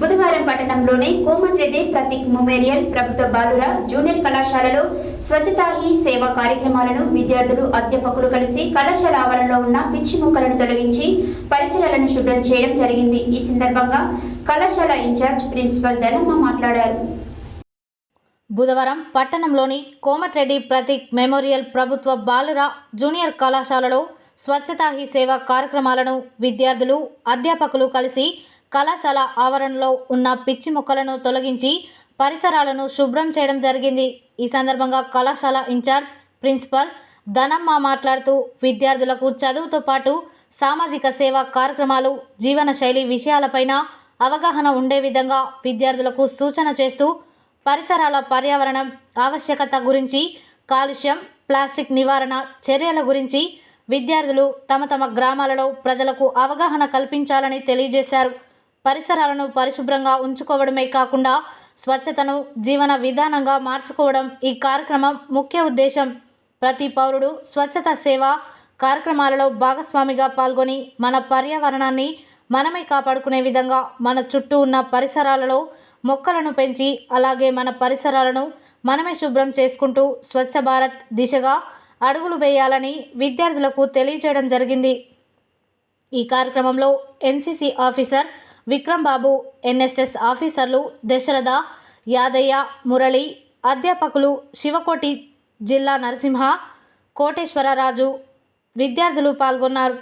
బుధవారం పట్టణంలోని కోమటిరెడ్డి ప్రతీక్ మెమోరియల్ ప్రభుత్వ బాలుర జూనియర్ కళాశాలలో స్వచ్ఛతా హీ సేవ కార్యక్రమాలను విద్యార్థులు అధ్యాపకులు కలిసి కళాశాల ఆవరణలో ఉన్న పిచ్చి మొక్కలను తొలగించి పరిసరాలను శుభ్రం చేయడం జరిగింది. ఈ సందర్భంగా కళాశాల ఇన్ఛార్జ్ ప్రిన్సిపల్ ధనమ్మ మాట్లాడారు. బుధవారం పట్టణంలోని కోమటిరెడ్డి ప్రతీక్ మెమోరియల్ ప్రభుత్వ బాలుర జూనియర్ కళాశాలలో స్వచ్ఛతా హీ సేవ కార్యక్రమాలను విద్యార్థులు అధ్యాపకులు కలిసి కళాశాల ఆవరణలో ఉన్న పిచ్చి మొక్కలను తొలగించి పరిసరాలను శుభ్రం చేయడం జరిగింది. ఈ సందర్భంగా కళాశాల ఇన్ఛార్జ్ ప్రిన్సిపల్ ధనమ్మ మాట్లాడుతూ విద్యార్థులకు చదువుతో పాటు సామాజిక సేవా కార్యక్రమాలు, జీవన శైలి విషయాలపైన అవగాహన ఉండే విధంగా విద్యార్థులకు సూచన చేస్తూ పరిసరాల పర్యావరణం ఆవశ్యకత గురించి, కాలుష్యం, ప్లాస్టిక్ నివారణ చర్యల గురించి విద్యార్థులు తమ గ్రామాలలో ప్రజలకు అవగాహన కల్పించాలని తెలియజేశారు. పరిసరాలను పరిశుభ్రంగా ఉంచుకోవడమే కాకుండా స్వచ్ఛతను జీవన విధానంగా మార్చుకోవడం ఈ కార్యక్రమం ముఖ్య ఉద్దేశం. ప్రతి పౌరుడు స్వచ్ఛత సేవ కార్యక్రమాలలో భాగస్వామిగా పాల్గొని మన పర్యావరణాన్ని మనమే కాపాడుకునే విధంగా మన చుట్టూ ఉన్న పరిసరాలలో మొక్కలను పెంచి అలాగే మన పరిసరాలను మనమే శుభ్రం చేసుకుంటూ స్వచ్ఛ భారత్ దిశగా అడుగులు వేయాలని విద్యార్థులకు తెలియజేయడం జరిగింది. ఈ కార్యక్రమంలో ఎన్సీసీ ఆఫీసర్ విక్రమ్ బాబు, ఎన్ఎస్ఎస్ ఆఫీసర్లు దశరథ, యాదయ్య, మురళి, అధ్యాపకులు శివకోటి, జిల్లా నరసింహ, కోటేశ్వరరాజు, విద్యార్థులు పాల్గొన్నారు.